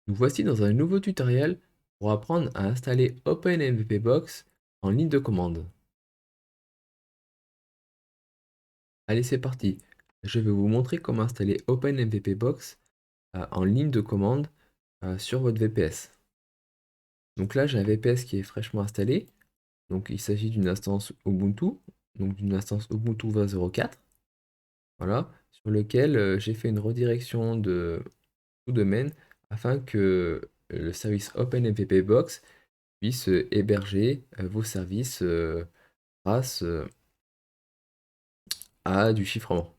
Nous voici dans un nouveau tutoriel pour apprendre à installer OpenMVPBox en ligne de commande. Allez, c'est parti. Je vais vous montrer comment installer OpenMVPBox en ligne de commande sur votre VPS. Donc là, j'ai un VPS qui est fraîchement installé. Donc il s'agit d'une instance Ubuntu, donc d'une instance Ubuntu 20.04, voilà, sur lequel j'ai fait une redirection de sous-domaine afin que le service OpenMVPBox puisse héberger vos services grâce à du chiffrement.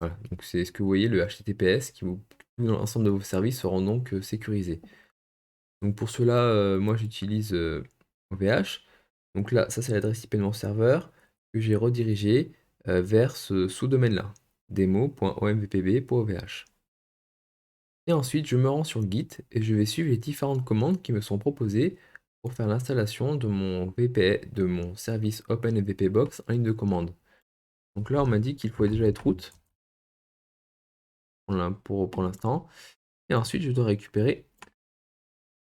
Voilà, donc c'est ce que vous voyez, le HTTPS, tout l'ensemble de vos services seront donc sécurisés. Donc pour cela, moi j'utilise OVH. Donc là, ça c'est l'adresse IP de mon serveur que j'ai redirigé vers ce sous-domaine-là, demo.omvpb.ovh. Et ensuite, je me rends sur le Git et je vais suivre les différentes commandes qui me sont proposées pour faire l'installation de mon de mon service OpenMVPBox en ligne de commande. Donc là, on m'a dit qu'il faut déjà être root pour l'instant. Et ensuite, je dois récupérer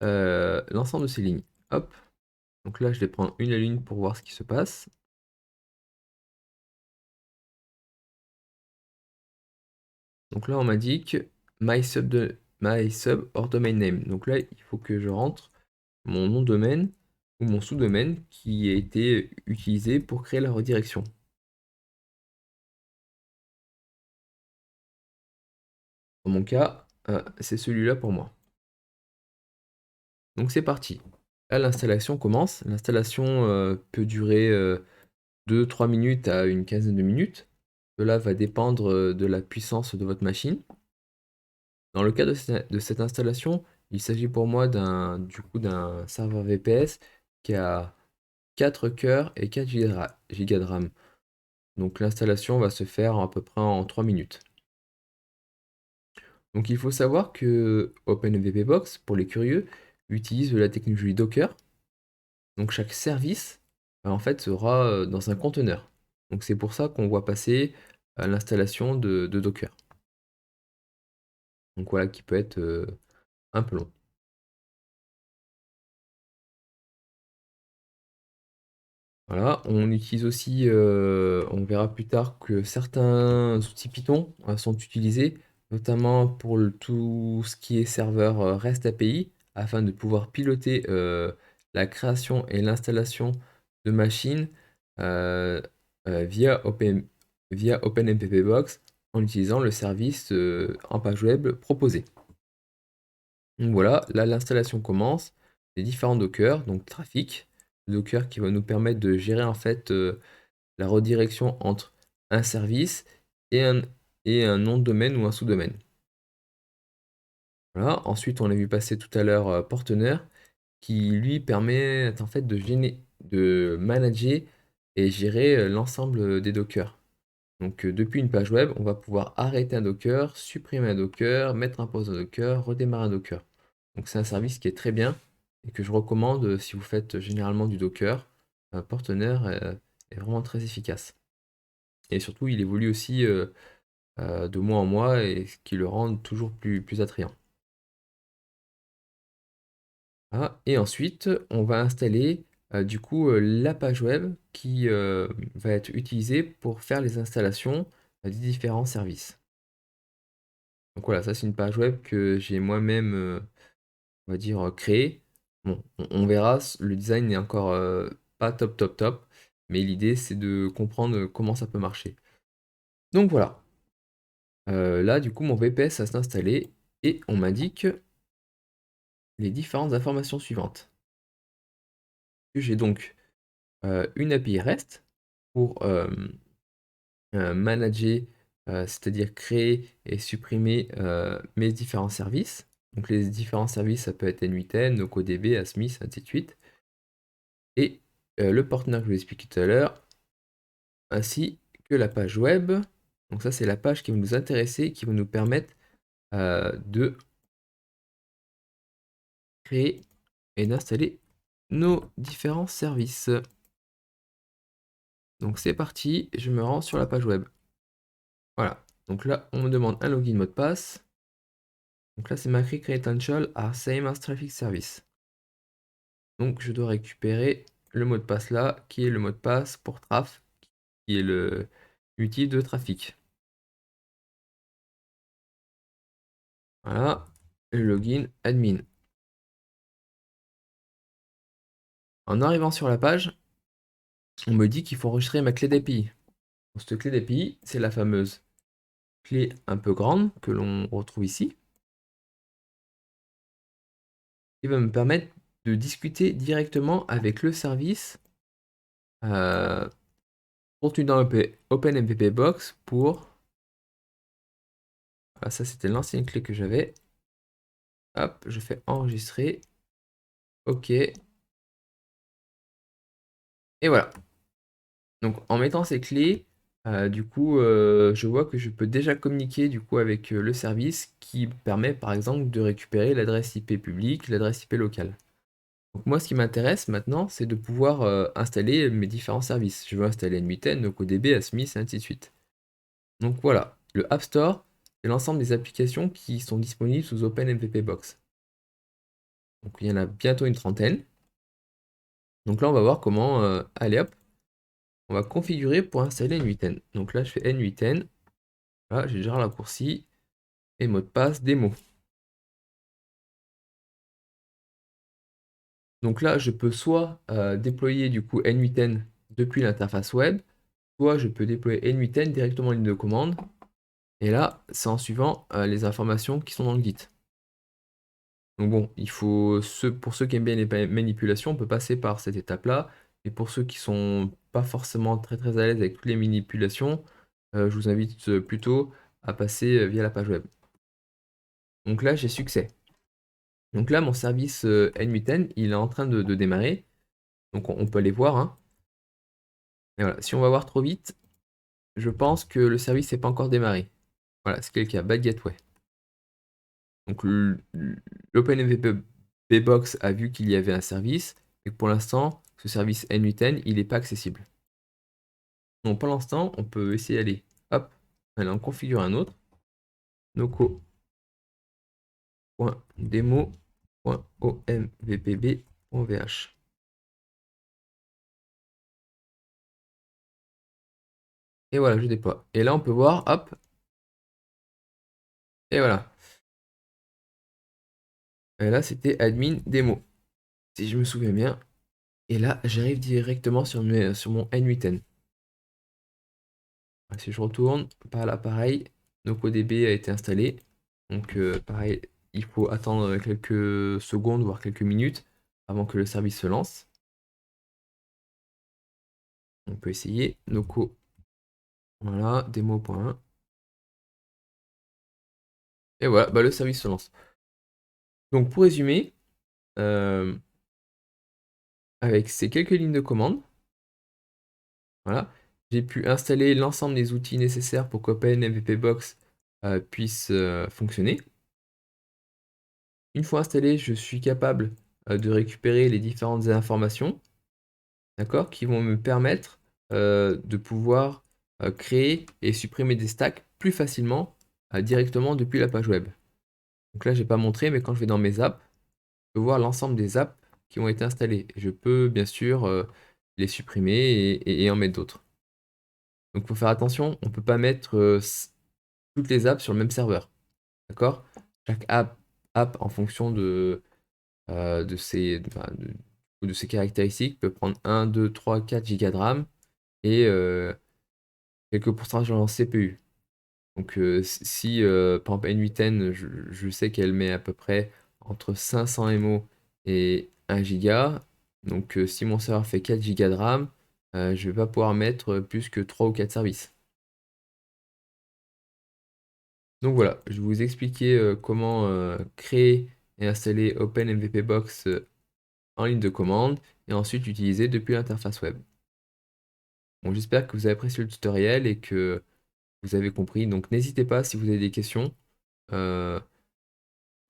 l'ensemble de ces lignes. Hop. Donc là, je vais prendre une à l'une pour voir ce qui se passe. Donc là, on m'a dit que my sub or domain name. Donc là, il faut que je rentre mon nom de domaine ou mon sous-domaine qui a été utilisé pour créer la redirection. Dans mon cas, c'est celui-là pour moi. Donc c'est parti. Là, l'installation commence. L'installation peut durer 2-3 minutes à une quinzaine de minutes. Cela va dépendre de la puissance de votre machine. Dans le cas de cette installation, il s'agit pour moi d'un serveur VPS qui a 4 cœurs et 4 Go de RAM. Donc l'installation va se faire à peu près en 3 minutes. Donc il faut savoir que OpenMVPBox, pour les curieux, utilise la technologie Docker. Donc chaque service, en fait, sera dans un conteneur. Donc c'est pour ça qu'on voit passer l'installation de Docker. Donc voilà, qui peut être un peu long. Voilà, on utilise aussi, on verra plus tard que certains outils Python sont utilisés, notamment pour tout ce qui est serveur REST API, afin de pouvoir piloter la création et l'installation de machines euh, via OpenMPPBox en utilisant le service en page web proposé. Donc voilà, là l'installation commence, les différents Docker, donc trafic, Docker qui va nous permettre de gérer en fait la redirection entre un service et un nom de domaine ou un sous-domaine. Voilà. Ensuite, on a vu passer tout à l'heure Porteneur qui lui permet en fait de manager et gérer l'ensemble des Docker. Donc depuis une page web, on va pouvoir arrêter un Docker, supprimer un Docker, mettre un pause un Docker, redémarrer un Docker. Donc c'est un service qui est très bien et que je recommande si vous faites généralement du Docker. Porteneur est vraiment très efficace. Et surtout, il évolue aussi de mois en mois et ce qui le rend toujours plus attrayant. Ah, et ensuite, on va installer du coup la page web qui va être utilisée pour faire les installations des différents services. Donc voilà, ça c'est une page web que j'ai moi-même, on va dire, créée. Bon, on verra, le design n'est encore pas top, mais l'idée c'est de comprendre comment ça peut marcher. Donc voilà. Là, du coup, mon VPS s'est installé et on m'indique les différentes informations suivantes. J'ai donc une API REST pour manager, c'est-à-dire créer et supprimer mes différents services. Donc les différents services, ça peut être N8N, NocoDB, Asmith, ainsi de suite. Et le partenaire que je vous ai expliqué tout à l'heure, ainsi que la page web. Donc ça, c'est la page qui va nous intéresser, qui va nous permettre de créer et d'installer nos différents services. Donc c'est parti, je me rends sur la page web. Voilà, donc là on me demande un login mot de passe. Donc là, c'est marqué credential are same as traffic service. Donc je dois récupérer le mot de passe là, qui est le mot de passe pour traf, qui est l'outil de trafic. Voilà, le login admin. En arrivant sur la page, on me dit qu'il faut enregistrer ma clé d'API. Cette clé d'API, c'est la fameuse clé un peu grande que l'on retrouve ici, qui va me permettre de discuter directement avec le service contenu dans OpenMVP Box pour... Voilà, ça c'était l'ancienne clé que j'avais. Hop, je fais enregistrer. OK. Et voilà. Donc en mettant ces clés, du coup, je vois que je peux déjà communiquer du coup avec le service qui permet par exemple de récupérer l'adresse IP publique, l'adresse IP locale. Donc moi, ce qui m'intéresse maintenant, c'est de pouvoir installer mes différents services. Je veux installer N8N, NocoDB, Asmith, et ainsi de suite. Donc voilà, le App Store, c'est l'ensemble des applications qui sont disponibles sous OpenMVP Box. Donc il y en a bientôt une trentaine. Donc là, on va voir comment, allez hop, on va configurer pour installer N8N. Donc là, je fais N8N. Voilà, j'ai déjà le raccourci et mot de passe démo. Donc là, je peux soit déployer du coup N8N depuis l'interface web, soit je peux déployer N8N directement en ligne de commande. Et là, c'est en suivant les informations qui sont dans le Git. Donc bon, pour ceux qui aiment bien les manipulations, on peut passer par cette étape-là. Et pour ceux qui sont pas forcément très très à l'aise avec toutes les manipulations, je vous invite plutôt à passer via la page web. Donc là, j'ai succès. Donc là, mon service N8N, il est en train de démarrer. Donc on peut aller voir, hein. Et voilà, si on va voir trop vite, je pense que le service n'est pas encore démarré. Voilà, c'est le cas, Bad Gateway. Donc l'OpenMVP Box a vu qu'il y avait un service, et que pour l'instant, ce service N8N, il n'est pas accessible. Donc pour l'instant, on peut essayer d'aller, hop, allez, on configure un autre, noco.demo.omvpb.vh. Et voilà, je déploie. Et là, on peut voir, hop, et voilà. Et là, c'était admin démo, si je me souviens bien. Et là, j'arrive directement sur mon N8N. Si je retourne, par là, pareil, NocoDB a été installé. Donc, pareil, il faut attendre quelques secondes, voire quelques minutes, avant que le service se lance. On peut essayer. Noco, voilà, démo.1. Et voilà, bah, le service se lance. Donc, pour résumer, euh, avec ces quelques lignes de commande, voilà, j'ai pu installer l'ensemble des outils nécessaires pour qu'OpenMVP Box puisse fonctionner. Une fois installé, je suis capable de récupérer les différentes informations, d'accord, qui vont me permettre de pouvoir créer et supprimer des stacks plus facilement directement depuis la page web. Donc là, je n'ai pas montré, mais quand je vais dans mes apps, je peux voir l'ensemble des apps qui ont été installées. Et je peux bien sûr les supprimer et en mettre d'autres. Donc il faut faire attention, on ne peut pas mettre toutes les apps sur le même serveur. D'accord? Chaque app en fonction de ses caractéristiques peut prendre 1, 2, 3, 4 Go de RAM et quelques pourcentages en CPU. Donc si par exemple N8N, je sais qu'elle met à peu près entre 500 MO et 1 Go. Donc si mon serveur fait 4 Go de RAM, je ne vais pas pouvoir mettre plus que 3 ou 4 services. Donc voilà, je vais vous expliquer comment créer et installer OpenMVP Box en ligne de commande et ensuite l'utiliser depuis l'interface web. Bon, j'espère que vous avez apprécié le tutoriel et que vous avez compris. Donc n'hésitez pas si vous avez des questions, euh,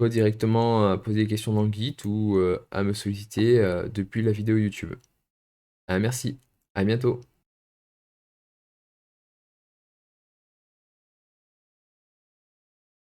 soit directement à poser des questions dans le guide ou à me solliciter depuis la vidéo YouTube. Merci, à bientôt.